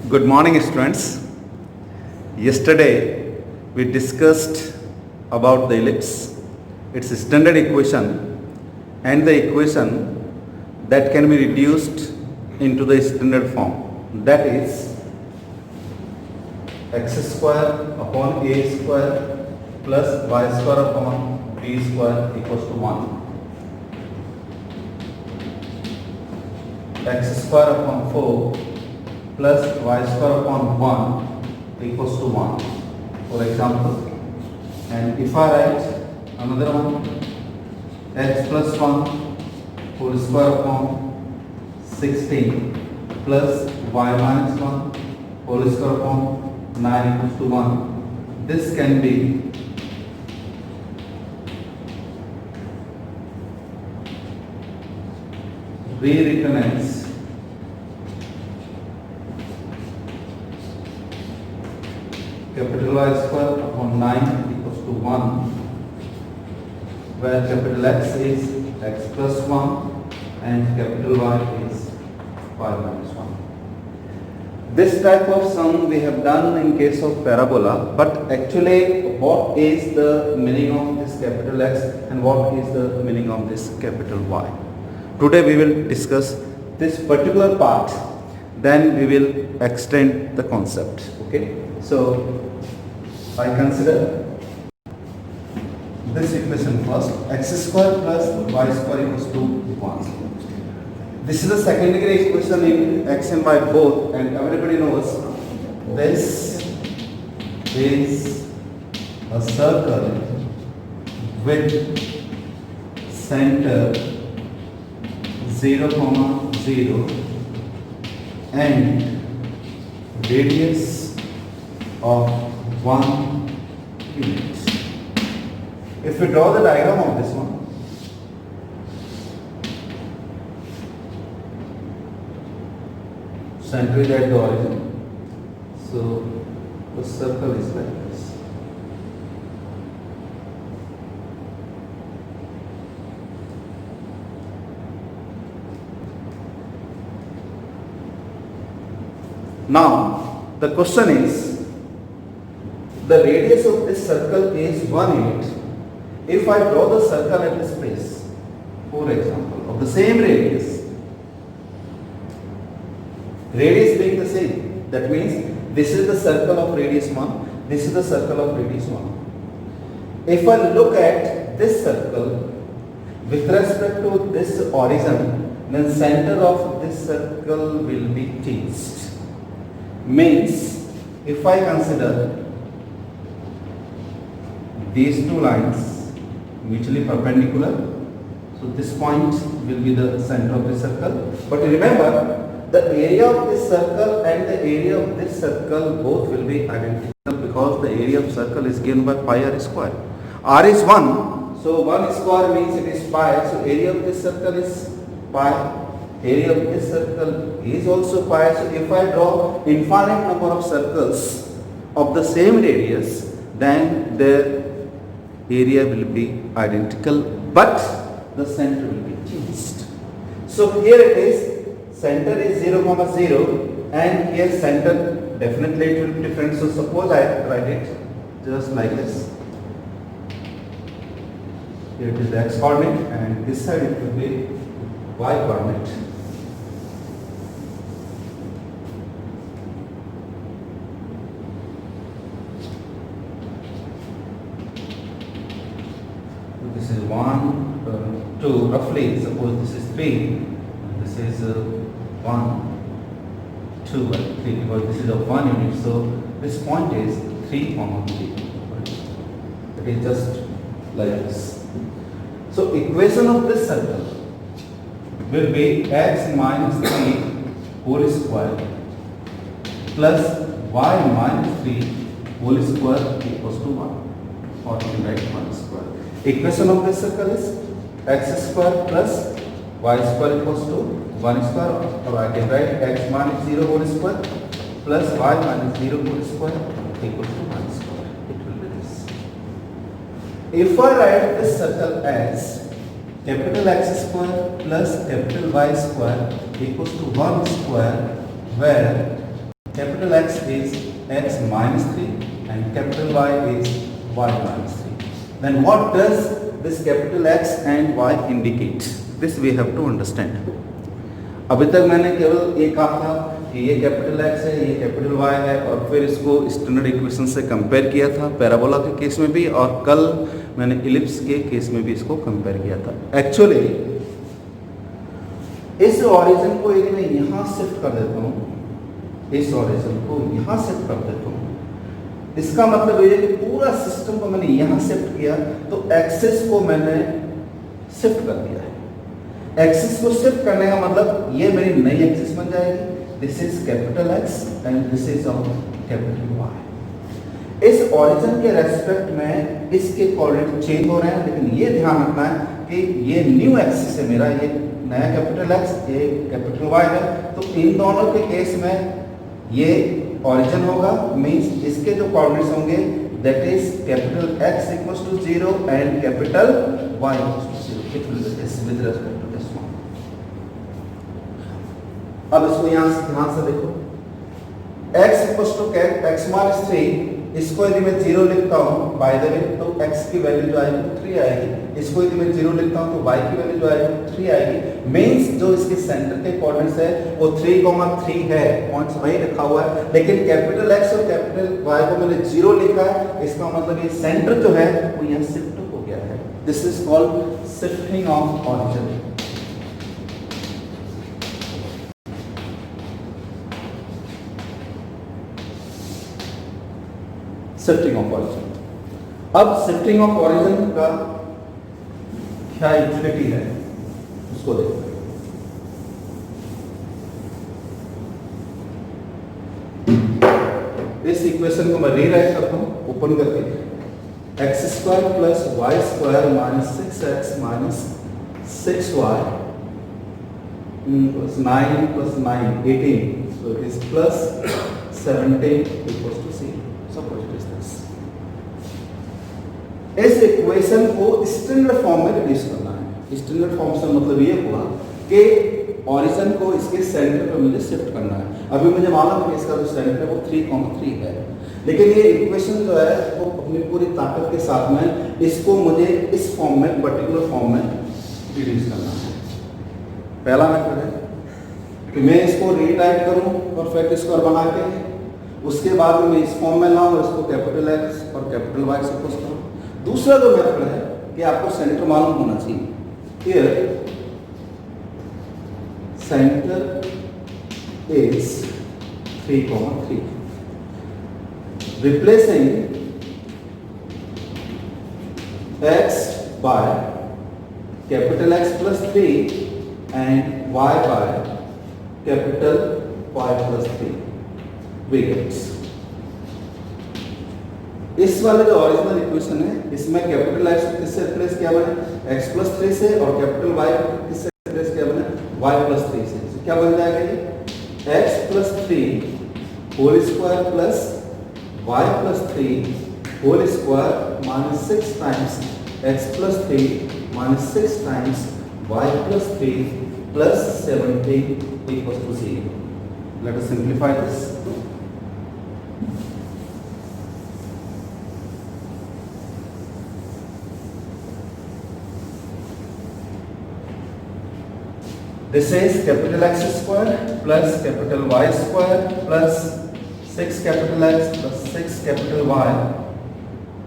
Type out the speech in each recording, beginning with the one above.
Good morning, students. Yesterday we discussed about the ellipse, its standard equation, and the equation that can be reduced into the standard form. That is x square upon a square plus y square upon b square equals to 1. X square upon 4 plus y square upon 1 equals to 1, for example. And if I write another one, x plus 1 whole square upon 16 plus y minus 1 whole square upon 9 equals to 1. This can be rewritten as capital Y square upon 9 equals to 1, where capital X is x plus 1 and capital Y is y minus 1. This type of sum we have done in case of parabola, but actually what is the meaning of this capital X and what is the meaning of this capital Y? Today we will discuss this particular part, then we will extend the concept. Okay, so I consider this equation first, x square plus y square equals to 1. This is a second degree equation in x and y both, and everybody knows this is a circle with center 0, 0 and radius of 1 unit. If we draw the diagram of this one, center is at the origin, so the circle is like this. Now the question is, the radius of this circle is 1 unit. If I draw the circle at this place, for example, of the same radius being the same, that means this is the circle of radius 1, this is the circle of radius 1. If I look at this circle with respect to this origin, then center of this circle will be changed. Means if I consider these two lines mutually perpendicular, so this point will be the center of the circle. But remember, the area of this circle and the area of this circle both will be identical, because the area of circle is given by pi r square. R is 1, so 1 square means it is pi, so area of this circle is pi. Area of this circle is also pi, so if I draw infinite number of circles of the same radius, then their area will be identical, but the center will be changed. So here it is, center is 0, 0, and here center definitely it will be different. So suppose I write it just like this. Here it is the x coordinate, and this side it will be y coordinate. This is 1, 2, roughly, suppose this is 3, this is 1, 2 and 3, because this is of 1 unit, so this point is 3, 3. It is just like this. So equation of this circle will be x minus 3 whole square plus y minus 3 whole square equals to 1, or you can write 1 square. Equation of this circle is x square plus y square equals to 1 square, or I can write x minus 0 whole square plus y minus 0 whole square equals to 1 square. It will be this. If I write this circle as capital X square plus capital Y square equals to 1 square, where capital X is x minus 3 and capital Y is y minus 3. Then what does this capital X and Y indicate? This we have to understand. अभी तक मैंने केवल ये कहा था कि ये capital X है, ये कैपिटल Y है, और फिर इसको स्टैंडर्ड इक्वेशन से कंपेयर किया था पैराबोला के केस में भी, और कल मैंने इलिप्स के केस में भी इसको कंपेयर किया था. एक्चुअली इस ऑरिजिन को यदि मैं यहाँ शिफ्ट कर देता हूँ, इस ऑरिजिन को यहाँ शिफ्ट कर देता हूँ, इसका मतलब ये है कि पूरा सिस्टम को मैंने यहाँ शिफ्ट किया, तो एक्सिस को मैंने शिफ्ट कर दिया है. एक्सिस को शिफ्ट करने का मतलब ये मेरी नई एक्सिस बन जाएगी. This is capital X and this is of capital Y. इस ऑरिजिन के रेस्पेक्ट में इसके कोऑर्डिनेट चेंज हो रहे हैं, लेकिन ये ध्यान रखना है कि ये न्यू एक्सिस है मेरा, ये नया कैपिटल X, ये कैपिटल Y है. तो इन दोनों के केस में ये ऑरिजिन होगा, मीन्स इसके जो कोऑर्डिनेट्स होंगे that is capital X equals to 0 and capital Y equals to 0. It will be this with respect to this one. अब इसको यहां से ध्यान से देखो. x equals to x minus 3, इसको यदि मैं 0 लिखता हूं बाय द वे, तो x की वैल्यू जो आएगी 3 आएगी. इसको यदि मैं 0 लिखता हूं तो y की वैल्यू जो आएगी 3 आएगी. मींस जो इसके सेंटर के कोऑर्डिनेट्स है वो 3,3 है, पॉइंट्स वही रखा हुआ है, लेकिन कैपिटल X और कैपिटल Y को मैंने 0 लिखा है. इसका मतलब ये सेंटर जो है वो यहां शिफ्ट हो गया है. This is called shifting of origin. Shifting of origin. अब शिफ्टिंग ऑफ ऑरिजिन का क्या यूटिलिटी है उसको देखते हैं. इस इक्वेशन को मैं रीराइट करता हूं ओपन करके. X square plus y square minus 6x minus 6y plus 9 plus 9 18, so it is plus 17 equals to 0. Suppose it is this. इस इक्वेशन को स्टैंडर्ड फॉर्म में रिड्यूस करना है. स्टैंडर्ड फॉर्म से मतलब ये हुआ कि ऑरिजिन को इसके सेंटर पर मुझे शिफ्ट करना है. अभी मुझे मालूम है कि इसका जो सेंटर है वो 3,3 है, लेकिन ये इक्वेशन जो है वो अपनी पूरी ताकत के साथ में इसको मुझे इस फॉर्म में, पर्टिकुलर फॉर्म में रिड्यूस करना है. पहला मेथड है कि मैं इसको रीराइट करूं परफेक्ट स्क्वायर बना के, उसके बाद में मैं इस फॉर्म में लाऊं, इसको कैपिटल X और कैपिटल Y सपोज करूं. दूसरा जो मेथड है कि आपको सेंटर मालूम होना चाहिए. Here centre is 3,3. Replacing X by capital X plus 3 and Y by capital Y plus 3 we get. इस वाले जो ओरिजिनल इक्वेशन है इसमें कैपिटल X को किससे रिप्लेस किया मैंने? X plus 3 से, और कैपिटल Y को किससे रिप्लेस किया मैंने? Y plus 3 से. तो क्या बन जाएगा ये? X plus 3 whole square plus Y plus 3 whole square minus 6 times X plus 3 minus 6 times Y plus 3 plus 17 equals to 0. Let us simplify this. This is capital X square plus capital Y square plus 6 capital X plus 6 capital Y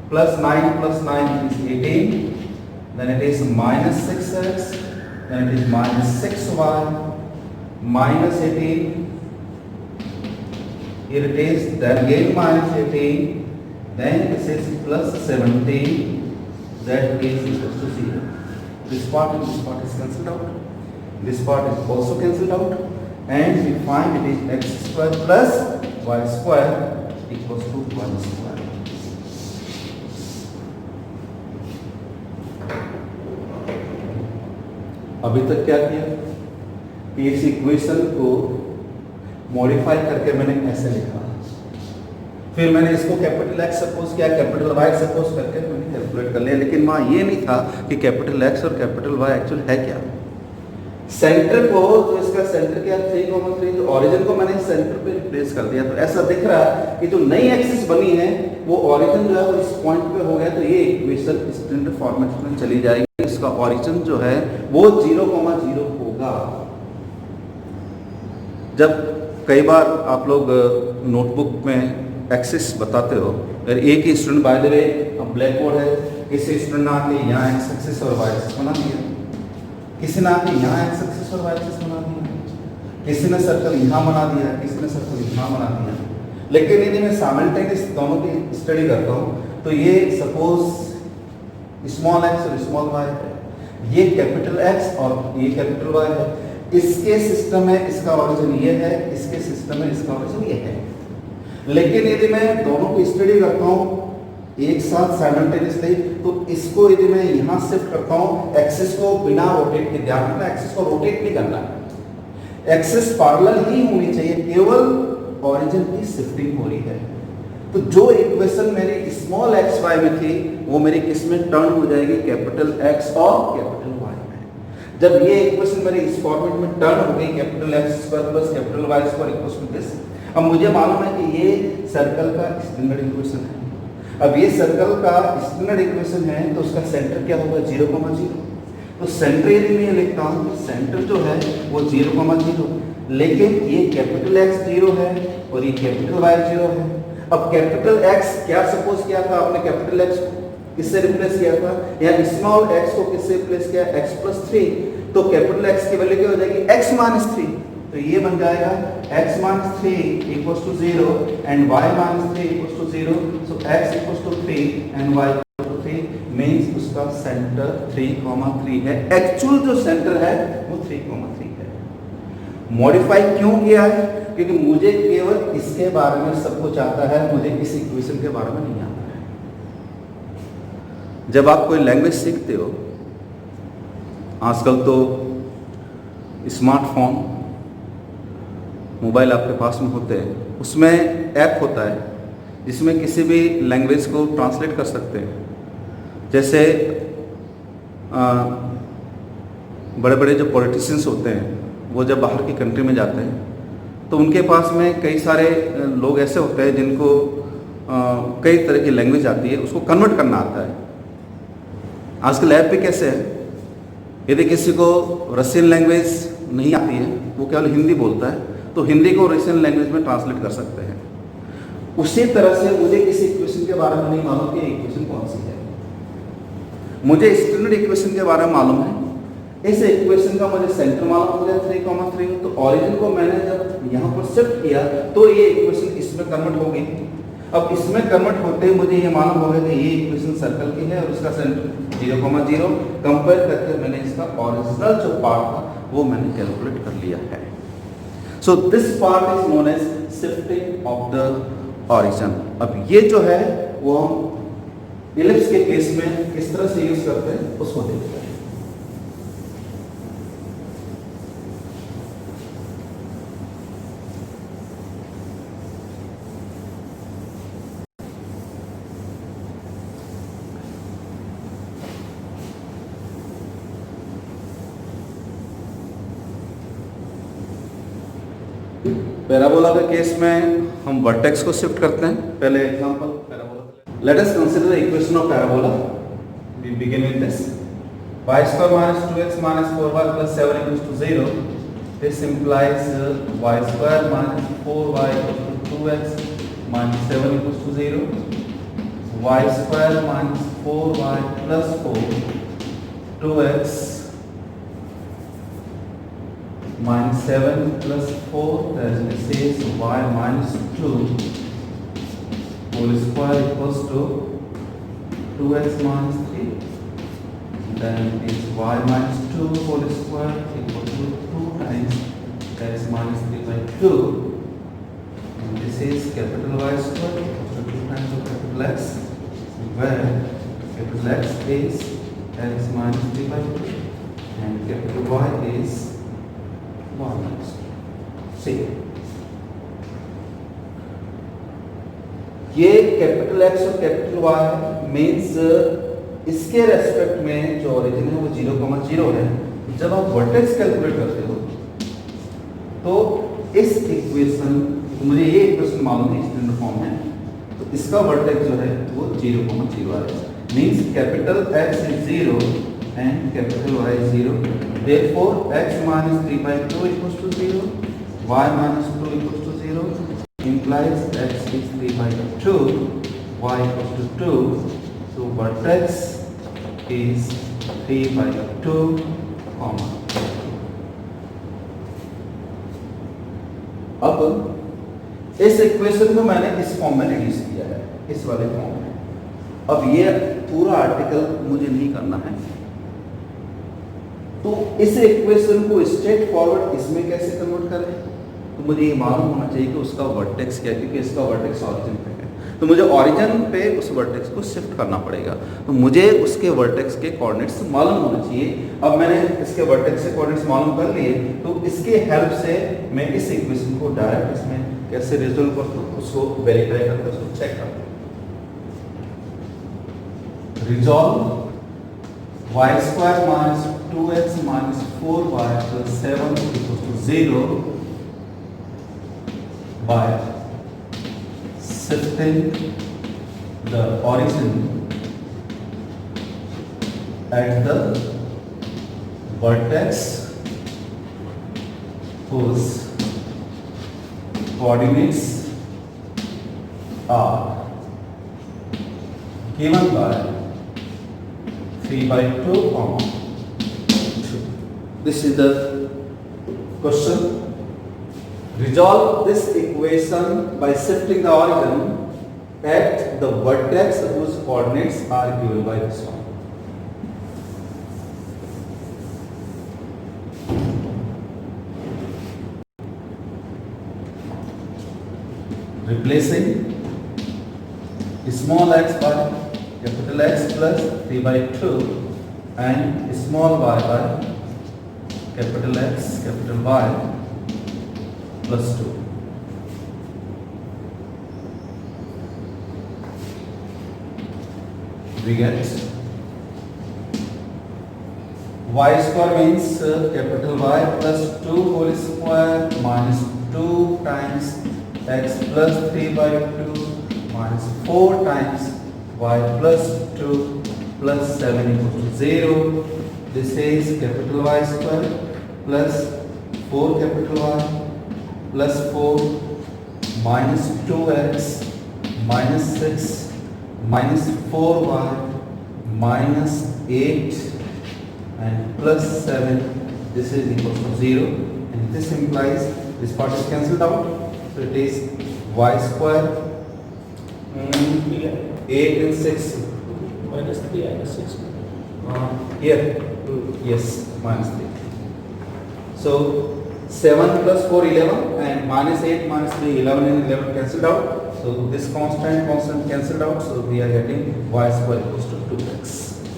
plus 9 plus 9 is 18. Then it is minus 6x. Then it is minus 6y minus 18. Here it is. Then again minus 18. Then this is plus 17. That is equal to 0. This part and this part is cancelled out. This part is also cancelled out, and we find it is x square plus y square equals to 1 square. अभी तक क्या किया कि इस equation को modify करके मैंने ऐसे लिखा, फिर मैंने इसको कैपिटल X सपोज किया, कैपिटल Y सपोज करके मैंने कैलकुलेट कर लिया. लेकिन वहाँ ये नहीं था कि कैपिटल X और कैपिटल Y एक्चुअल है क्या. सेंटर को, जो इसका सेंटर क्या 3,3, जो ओरिजिन को मैंने सेंटर पे रिप्लेस कर दिया, तो ऐसा दिख रहा है कि जो नई एक्सिस बनी है वो ओरिजिन जो है वो इस पॉइंट पे हो गया, तो ये इक्वेशन स्टैंडर्ड फॉर्मेट में चली जाएगी। इसका ओरिजिन जो है वो 0,0 होगा। जब कई बार आप लोग नोटबुक में एक्सिस बताते हो, अगर एक ही student, by the way black board है, किसी स्टूडेंट ने आके यहाँ एक्स एक्सिस और वाई एक्सिस बना दिया, किसी ने आके यहाँ एक्स एक्सिस और वाई एक्सिस बना दिया, किसी ने सर्कल यहाँ बना दिया, किसी ने सर्कल यहाँ बना दिया। लेकिन यदि मैं साइमल्टेनियस दोनों की स्टडी करता हूँ तो ये सपोज स्मॉल एक्स और स्मॉल वाई है, ये कैपिटल एक्स और ये कैपिटल वाई है, इसके सिस्टम में इसका ओरिजिन ये है, इसके सिस्टम में इसका ओरिजिन ये है। लेकिन यदि मैं दोनों की स्टडी करता हूँ एक साथ साइमल्टेनियसली, तो इसको यदि मैं यहाँ शिफ्ट करता हूँ, एक्सिस को बिना रोटेट के, ध्यान रखना एक्सिस को रोटेट नहीं करना, एक्सिस पैरेलल ही होनी चाहिए, केवल ओरिजिन की शिफ्टिंग हो रही है। तो जो इक्वेशन मेरी स्मॉल एक्स वाई में थी वो मेरी किस में टर्न हो जाएगी, कैपिटल एक्स और कैपिटल वाई में। जब ये इक्वेशन मेरी इस फॉर्मेट में टर्न हो गई, capital x square plus capital y square equals to this, अब मुझे मालूम है कि ये सर्कल का स्टैंडर्ड इक्वेशन है। अब ये सर्कल का स्टैंडर्ड इक्वेशन है तो उसका सेंटर क्या होगा, 0,0। तो सेंटर यदि मैं लिखता हूँ तो सेंटर जो है वो 0,0, लेकिन ये कैपिटल एक्स 0 है और ये कैपिटल वाई 0 है। अब कैपिटल एक्स क्या सपोज किया था आपने, कैपिटल एक्स किससे रिप्लेस किया था, या स्मॉल एक्स को किससे रिप्लेस किया, x + 3, तो कैपिटल एक्स की वैल्यू क्या हो जाएगी, x - 3, तो ये बन जाएगा x - 3 = 0 and y - 3 = 0, so x = 3 and y = 3 means उसका सेंटर 3,3 है। एक्चुअल जो सेंटर है वो 3,3 है। मॉडिफाई क्यों किया है, क्योंकि मुझे केवल इसके बारे में सब कुछ आता है, मुझे इस इक्वेशन के बारे में नहीं आता है। जब आप कोई लैंग्वेज सीखते हो, आजकल तो स्मार्टफोन मोबाइल आपके पास में होते हैं, उसमें ऐप होता है जिसमें किसी भी लैंग्वेज को ट्रांसलेट कर सकते हैं। जैसे बड़े बड़े जो पॉलिटिशियंस होते हैं वो जब बाहर की कंट्री में जाते हैं तो उनके पास में कई सारे लोग ऐसे होते हैं जिनको कई तरह की लैंग्वेज आती है, उसको कन्वर्ट करना आता है। आजकल ऐप पे कैसे है, यदि किसी को रशियन लैंग्वेज नहीं आती है, वो केवल हिंदी बोलता है, तो हिंदी को रशियन लैंग्वेज में ट्रांसलेट कर सकते हैं। उसी तरह से मुझे किसी इक्वेशन के बारे में नहीं मालूम कि इक्वेशन कौन सी है, मुझे स्टैंडर्ड इक्वेशन के बारे में मालूम है। इस इक्वेशन का मुझे सेंटर मालूम हो गया 3,3, तो ओरिजिन को मैंने जब यहाँ पर शिफ्ट किया तो ये इक्वेशन इसमें कन्वर्ट हो गई। अब इसमें कन्वर्ट होते ही मुझे ये मालूम हो गया कि ये इक्वेशन सर्कल की है और उसका सेंटर 0,0, कंपेयर करके मैंने इसका ओरिजिनल जो पार्ट था वो मैंने कैलकुलेट कर लिया है। So this part is known as shifting of the origin. अब ये जो है वो हम इलिप्स के केस में किस तरह से यूज करते हैं उसको देखते हैं। पैराबोला के केस में हम वर्टेक्स को शिफ्ट करते हैं। पहले example parabola, let us consider the equation of parabola. We begin with this y² - 2x - 4y + 7 = 0. This implies y² - 4y = 2x - 7 = 0. y² - 4y + 4 2x -7 + 4, as it says y - 2 whole square equals to 2x - 3. Then it is y - 2 whole square equal to 2 times x - 3/2. And this is capital Y square equals to 2 times of capital X, where capital X is x - 3/2 and capital Y is 1. See, ये capital x और capital Y means इसके respect में जो origin है वो 0,0 है, जब आप वर्टेक्स कैलकुलेट करते हो तो इस इक्वेशन, मुझे ये इक्वेशन मालूम है स्टैंडर्ड फॉर्म में, तो इसका वर्टेक्स जो है वो 0,0 है। Means capital X is 0 and capital Y is 0। Therefore x minus 3/2 equals to 0, y minus 2 equals to 0, implies x is 3/2, y equals to 2. So vertex is 3/2, comma. अब इस इक्वेशन को मैंने इस फॉर्म में रिड्यूस किया है, इस वाले फॉर्म में। अब ये पूरा आर्टिकल मुझे नहीं करना है, तो इस इक्वेशन को स्ट्रेट फॉरवर्ड इसमें कैसे कन्वर्ट करें, तो मुझे ये मालूम होना चाहिए कि उसका वर्टेक्स क्या है, क्योंकि इसका वर्टेक्स ऑरिजिन पे है, तो मुझे ऑरिजिन पे उस वर्टेक्स को शिफ्ट करना पड़ेगा। तो मुझे उसके वर्टेक्स के कोऑर्डिनेट्स मालूम होना चाहिए। अब मैंने इसके वर्टेक्स के कोऑर्डिनेट्स मालूम कर लिए, तो इसके हेल्प से मैं इस इक्वेशन को डायरेक्ट इसमें कैसे रिजोल्व करता हूँ, उसको वेरीफाई करके उसको चेक करता हूँ। Resolve y square minus 2x minus 4y plus 7 equals to 0 by shifting the origin at the vertex whose coordinates are given by 3/2, 2. This is the question. Resolve this equation by shifting the origin at the vertex whose coordinates are given by this one. Replacing small x by capital X plus 3/2 and small y by capital X capital Y plus 2. We get y square means capital Y plus 2 whole square minus 2 times x plus 3/2 minus 4 times y plus 2 plus 7 equals to 0. This is capital Y square plus 4 capital Y plus 4 minus 2x minus 6 minus 4y minus 8 and plus 7. This is equal to 0, and this implies this part is cancelled out. So it is y square 8 and 6 minus 3 and 6. Here, yes, minus 3. So 7 plus 4 11 and minus 8 minus 3 11 and 11 cancelled out. So this constant cancelled out. So we are getting y square equals to 2x.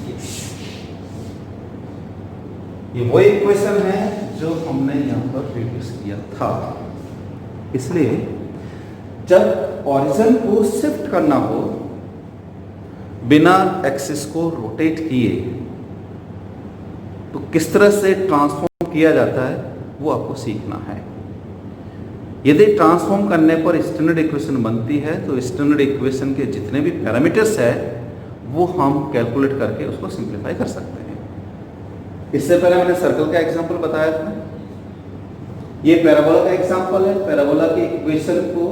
Yes. ये वो equation है जो हमने यहाँ पर reduce किया था। इसलिए जब ऑरिजिन को शिफ्ट करना हो बिना एक्सिस को रोटेट किए, तो किस तरह से ट्रांसफॉर्म किया जाता है वो आपको सीखना है। यदि ट्रांसफॉर्म करने पर स्टैंडर्ड इक्वेशन बनती है तो स्टैंडर्ड इक्वेशन के जितने भी पैरामीटर्स है वो हम कैलकुलेट करके उसको सिंप्लीफाई कर सकते हैं। इससे पहले मैंने सर्कल का एग्जांपल बताया था, ये पैराबोला का एग्जांपल है। पैराबोला की इक्वेशन को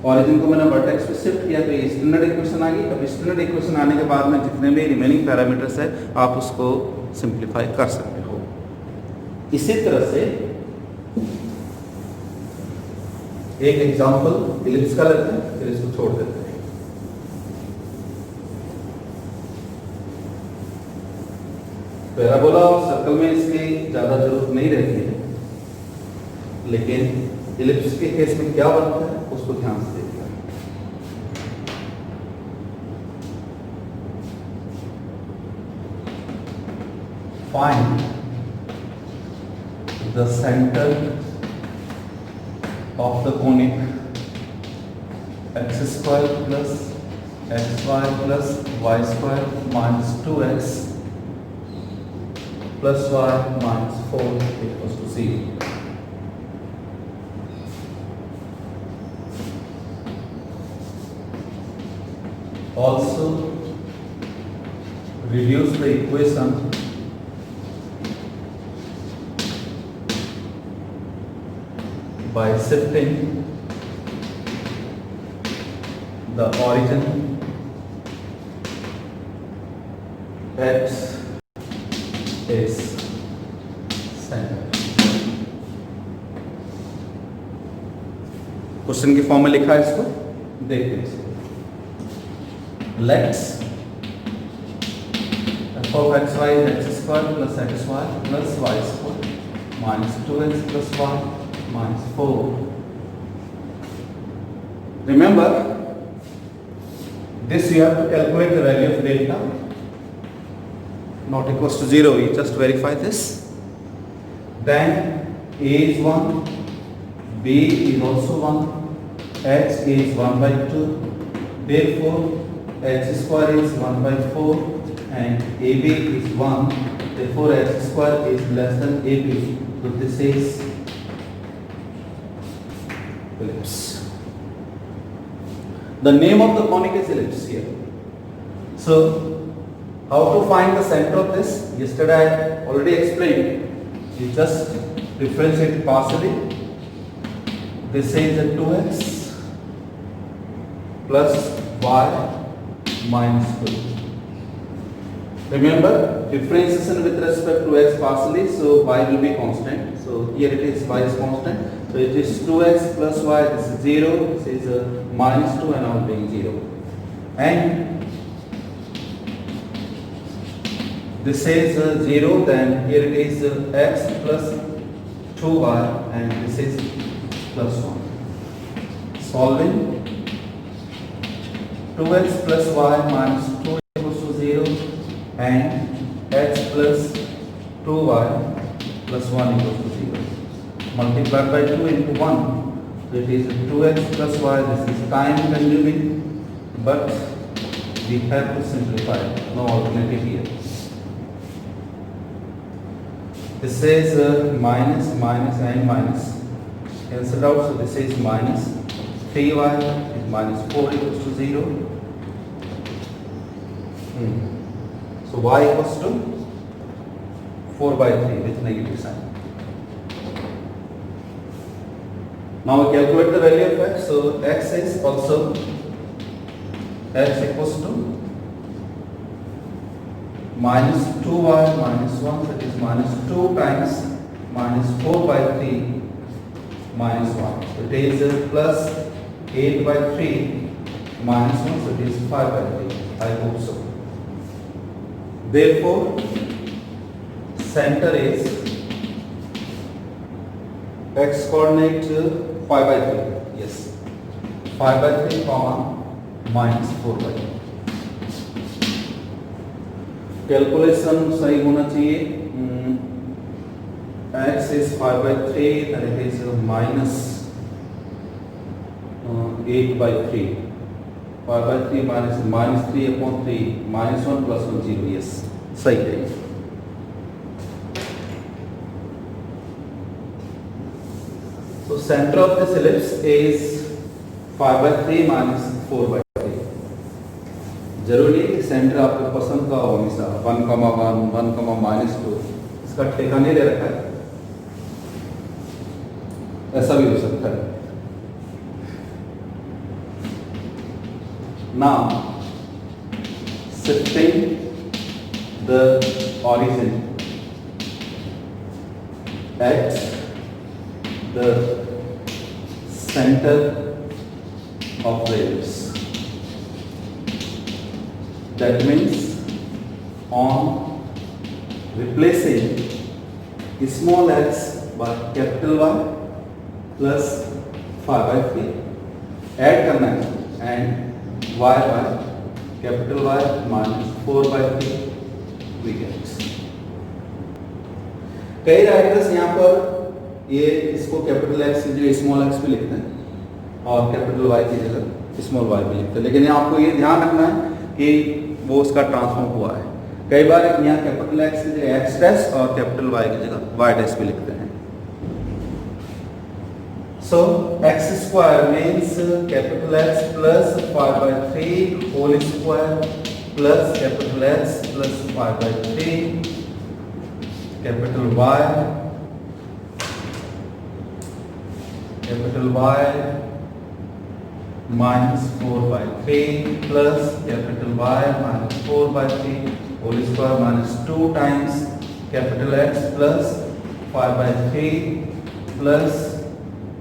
ऑरिजिन को मैंने वर्टेक्स पे शिफ्ट किया तो ये स्टैंडर्ड इक्वेशन आ गई। अब स्टैंडर्ड इक्वेशन आने के बाद में जितने भी रिमेनिंग पैरामीटर्स है आप उसको सिंप्लीफाई कर सकते हो। इसी तरह से एक एग्जांपल इलिप्स का लेते हैं, फिर इसको छोड़ देते हैं। पैराबोला और सर्कल में इसकी ज्यादा जरूरत नहीं रहती है, लेकिन इलिप्स के केस में क्या बनता है उसको ध्यान से देखिए। Find the center of the conic x square plus xy plus y square minus 2x plus y minus 4 equals to 0. Also reduce the equation by shifting the origin x is center. Question के form में लिखा है इसको, देखते हैं इसको. Let's f of xy is x square plus xy plus y square minus 2x plus y minus 4. Remember, this you have to calculate the value of delta not equals to 0. You just verify this. Then a is 1, b is also 1, x is 1 by 2. Therefore, x square is 1 by 4 and ab is 1. Therefore, x square is less than ab. So this is ellipse. The name of the conic is ellipse here. So, how to find the center of this? Yesterday I already explained. You just differentiate partially. This is a 2x plus y minus 2. Remember, differentiation with respect to x partially, so y will be constant. So here it is, y is constant. So it is 2x plus y, this is 0, this is minus 2 and all being 0. And this is 0, then here it is x plus 2y and this is plus 1. Solving 2x plus y minus 2 equals to 0 and x plus 2y plus 1 equals to 0. Multiplied by 2 into 1. So it is 2x plus y. This is time consuming, but we have to simplify. No alternative here. This is minus, minus and minus. Cancelled out. So this is minus 3y is minus 4 equals to 0. So y equals to 4 by 3 with negative sign. Now we calculate the value of x. So x is also x equals to minus 2y minus 1, that is minus 2 times minus 4 by 3 minus 1. So it is plus 8 by 3 minus 1, so it is 5 by 3. I hope so. Therefore, center is x coordinate 5 by 3. Yes, 5 by 3 comma minus 4 by 3. Calculation सही होना चाहिए. x is 5 by 3, then it is minus 8 by 3. 5 by 3 minus 3 upon 3 minus 1 plus 1 0. Yes, सही है. So center of this ellipse is 5 by 3 minus 4 by 3. जरूरी है कि centre आपको पसंद का हो हमेशा 1, 1, minus 2. इसका ठेका नहीं ले रखा है, ऐसा भी हो सकता है. Now shifting the origin at the center of the ellipse. That means on replacing small x by capital Y plus 5 by 3, add करना है and y by capital Y minus 4 by 3 we get. कई writers यहाँ पर ये इसको capital x की जगह small x भी लिखते हैं और कैपिटल वाई की जगह स्मॉल वाई भी लिखते हैं, लेकिन आपको ये ध्यान रखना है कि वो उसका ट्रांसफॉर्म हुआ है. कई बार यहाँ कैपिटल एक्स की जगह एक्स डैश और कैपिटल वाई की जगह वाई डैश भी लिखते हैं. So x square means capital X plus 5 by 3 whole square plus capital X plus 5 by 3 capital Y minus 4 by 3 plus capital Y minus 4 by 3 whole square minus 2 times capital X plus 5 by 3 plus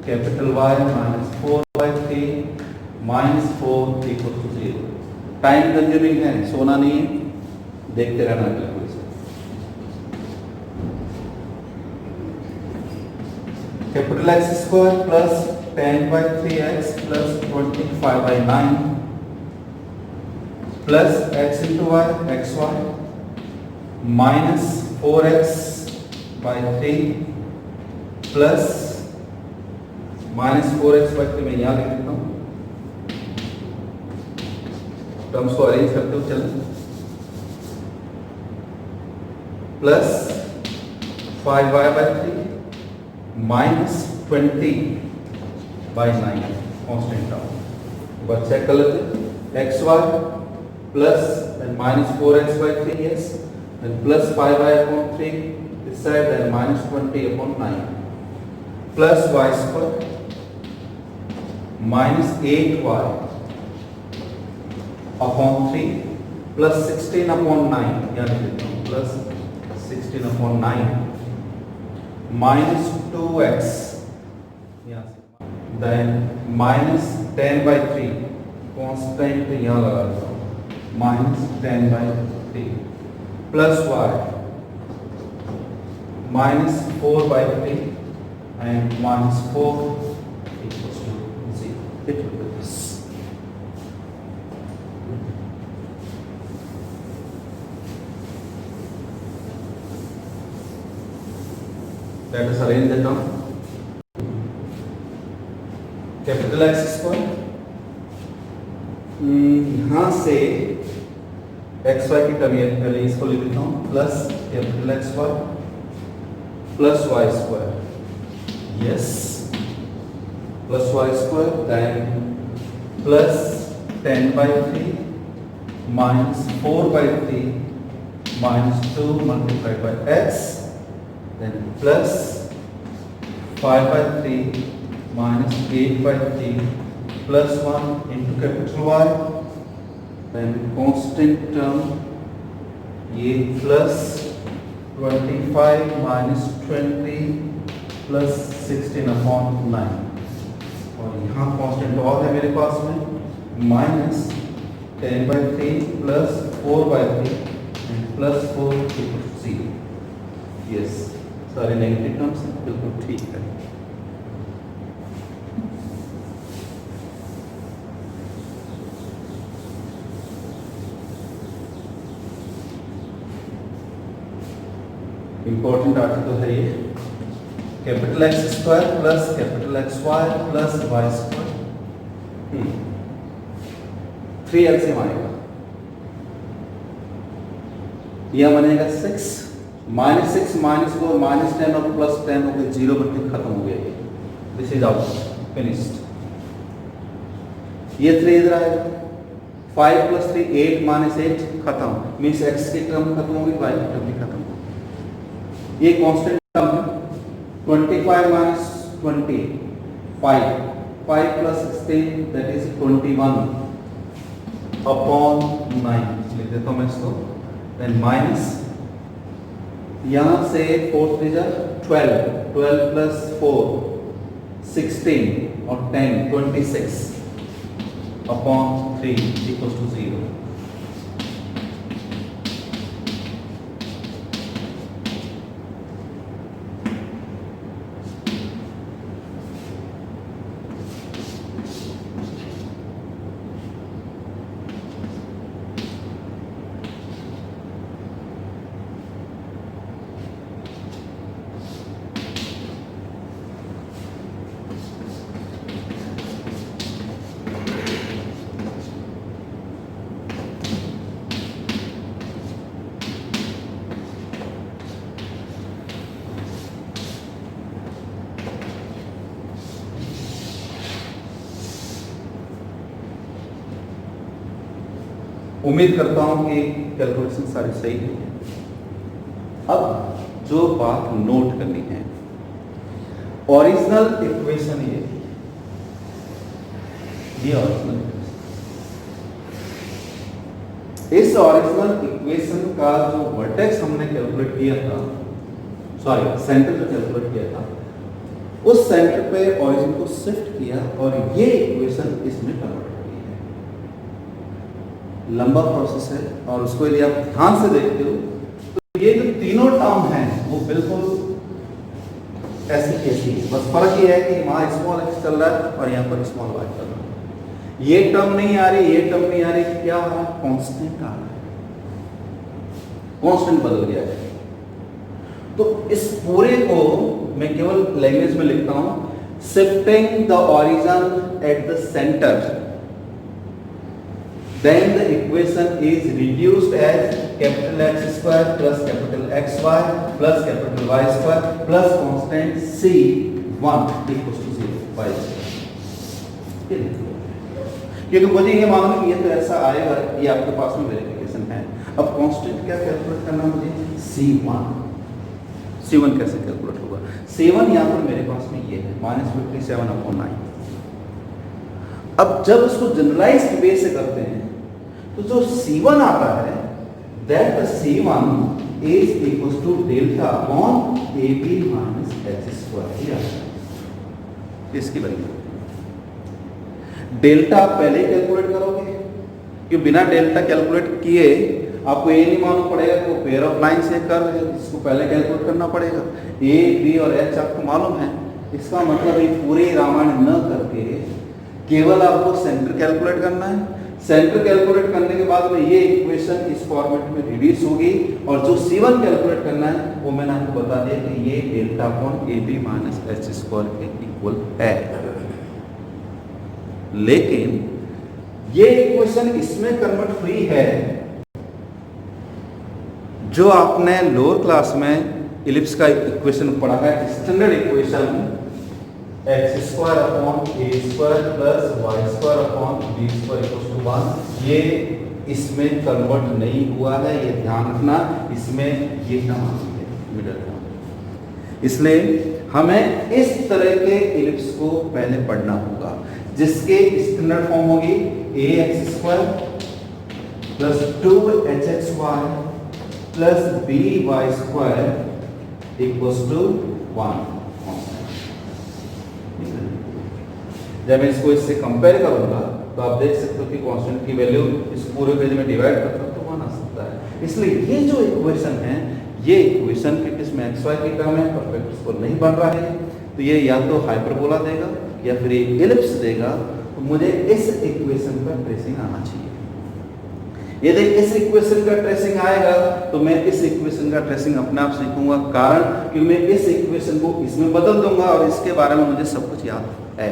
capital Y minus 4 by 3 minus 4 equal to 0. Time consuming है, सोना नहीं है, देखते रहना बिल्कुल से. Capital X square plus 10 by 3x plus 25 by 9 plus x into y xy minus 4x by 3 plus minus 4x by 3 मैं यहाँ लिख देता हूँ. टर्म्स को अरेंज करते हो चलो. Plus 5y by 3 minus 20 by 9 constant term. बस चेक कर लेते. xy plus and minus 4x by 3 yes and plus 5y upon 3 this side and minus 20 upon 9 plus y square minus 8y upon 3 plus 16 upon 9 यहाँ लिख देता हूँ plus 16 upon 9 minus 2x यहाँ से then minus 10 by 3 constant यहाँ लगा देता हूँ minus 10 by 3 plus y minus 4 by 3 and minus 4 equals to 0. It will be this. Let us arrange the term. Capital X square. यहाँ से एक्स वाई की term पहले इसको लिख देता हूँ plus capital x y plus y square yes plus y square then plus 10 by 3 minus 4 by 3 minus 2 multiplied by x then plus 5 by 3 minus 8 by 3 plus 1 into capital Y then constant term ये plus 25 minus 20 plus 16 upon 9 और यहाँ constant और है मेरे पास में minus 10 by 3 plus 4 by 3 and plus 4 equal to 0. Yes सारे negative terms हैं बिल्कुल ठीक है. इंपॉर्टेंट आर्टिकल है ये. Capital x square plus capital x y plus y square 3 LCM आएगा. यह बनेगा 6 माइनस 6 माइनस 4 माइनस 10 और प्लस 10 हो गए 0 बटे खत्म हो गया. This is out finished. ये 3 इधर आएगा 5 प्लस 3 8 माइनस 8 खत्म मीन्स एक्स की टर्म खत्म होगी वाई की टर्म भी खत्म होगी. ये कांस्टेंट टर्म है 25 minus 20 5 plus 16 that is 21 upon 9 लिख देता हूँ मैं इसको. then minus यहाँ से 4 3 12 plus 4 16 और 10 26 upon 3 equals to 0. उम्मीद करता हूं कि कैलकुलेशन सारी सही है। अब जो बात नोट करनी है, ओरिजिनल इक्वेशन ये ओरिजिनल इक्वेशन, इस ओरिजिनल इक्वेशन का जो वर्टेक्स हमने कैलकुलेट किया था, सॉरी सेंटर जो कैलकुलेट किया था, उस सेंटर पे ओरिजिन को शिफ्ट किया और ये इक्वेशन इसमें कन्वर्ट की है। लंबा प्रोसेस है और उसको यदि आप ध्यान से देखते हो तो ये जो तीनों टर्म हैं वो बिल्कुल ऐसी कैसी है, बस फर्क ये है कि वहां स्मॉल एक्स चल रहा है और यहाँ पर स्मॉल वाई चल रहा है। ये टर्म नहीं आ रही, ये टर्म नहीं आ रही, क्या आ रहा है? कांस्टेंट आ रहा है, कांस्टेंट बदल गया है। तो इस पूरे को मैं केवल लैंग्वेज में लिखता हूं, shifting the origin at the centre, then the equation is reduced as capital X square plus capital XY plus capital Y square plus constant C1 equals to 0 y square। क्योंकि मुझे ये मालूम है कि ये तो ऐसा आएगा, ये आपके पास में वेरिफिकेशन है। अब कांस्टेंट क्या कैलकुलेट करना मुझे? C1 कैसे कैलकुलेट होगा? C1 यहाँ पर मेरे पास में ये है -57/9। अब जब उसको जनरलाइज्ड वे से करते हैं तो जो C1 आता है, that C1 is equal to delta upon AB minus H square. इसकी वैल्यू डेल्टा आप पहले ही कैलकुलेट करोगे, क्योंकि बिना डेल्टा कैलकुलेट किए आपको ये नहीं मालूम पड़ेगा कि वो पेयर ऑफ लाइन से कर रहे हैं, इसको पहले कैलकुलेट करना पड़ेगा। A, B और H आपको मालूम है, इसका मतलब ये पूरे रामायण न करके केवल आपको सेंटर कैलकुलेट करना है। सेंटर कैलकुलेट करने के बाद में ये इक्वेशन इस फॉर्मेट में रिड्यूस होगी और जो C1 कैलकुलेट करना है वो मैंने आपको बता दिया कि ये delta upon AB minus H square के इक्वल है। लेकिन ये इक्वेशन इसमें कन्वर्ट हुई है जो आपने लोअर क्लास में इलिप्स का इक्वेशन पढ़ा है, standard equation x square upon a square plus y square upon b square equals to 1। ये इसमें कन्वर्ट नहीं हुआ है, ये ध्यान रखना। इसमें ये टर्म है मिडिल टर्म, इसलिए हमें इस तरह के इलिप्स को पहले पढ़ना होगा जिसके स्टैंडर्ड फॉर्म होगी A X square plus 2hxy plus B Y square equals to 1। जब मैं इसको इससे कंपेयर करूंगा तो आप देख सकते हो कि कांस्टेंट की वैल्यू इस पूरे पेज में डिवाइड करता हूं तो 1 आ सकता है। इसलिए ये जो इक्वेशन है, ये इक्वेशन के इसमें xy की टर्म है, परफेक्ट स्क्वायर नहीं बन रहा है, तो ये या तो हाइपरबोला देगा या फिर एक इलिप्स देगा। तो मुझे इस इक्वेशन का ट्रेसिंग आना चाहिए। यदि इस इक्वेशन का ट्रेसिंग आएगा तो मैं इस इक्वेशन का ट्रेसिंग अपने आप सीखूंगा, कारण कि मैं इस इक्वेशन को इसमें बदल दूंगा और इसके बारे में मुझे सब कुछ याद है।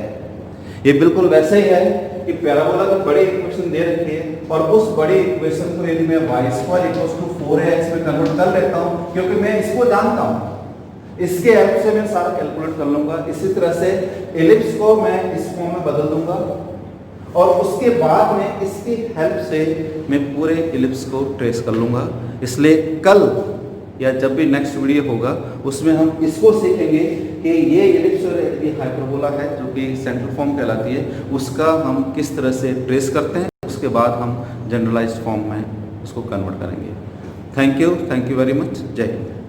ये बिल्कुल वैसे ही है कि पैराबोला की बड़ी इक्वेशन दे रखी है और उस बड़ी इक्वेशन को यदि मैं y square equals to 4ax में कन्वर्ट कर लेता हूं, क्योंकि मैं इसको जानता हूं, इसके हेल्प से मैं सारा कैलकुलेट कर लूंगा। इसी तरह से इलिप्स को मैं इस फॉर्म में बदल दूंगा और उसके बाद में इसकी हेल्प से मैं पूरे इलिप्स को ट्रेस कर लूंगा। इसलिए कल या जब भी नेक्स्ट वीडियो होगा उसमें हम इसको सीखेंगे कि ये इलिप्स और ये हाइपरबोला है जो कि सेंट्रल फॉर्म कहलाती है, उसका हम किस तरह से ट्रेस करते हैं, उसके बाद हम जनरलाइज्ड फॉर्म में उसको कन्वर्ट करेंगे। Thank you very much. जय हिंद।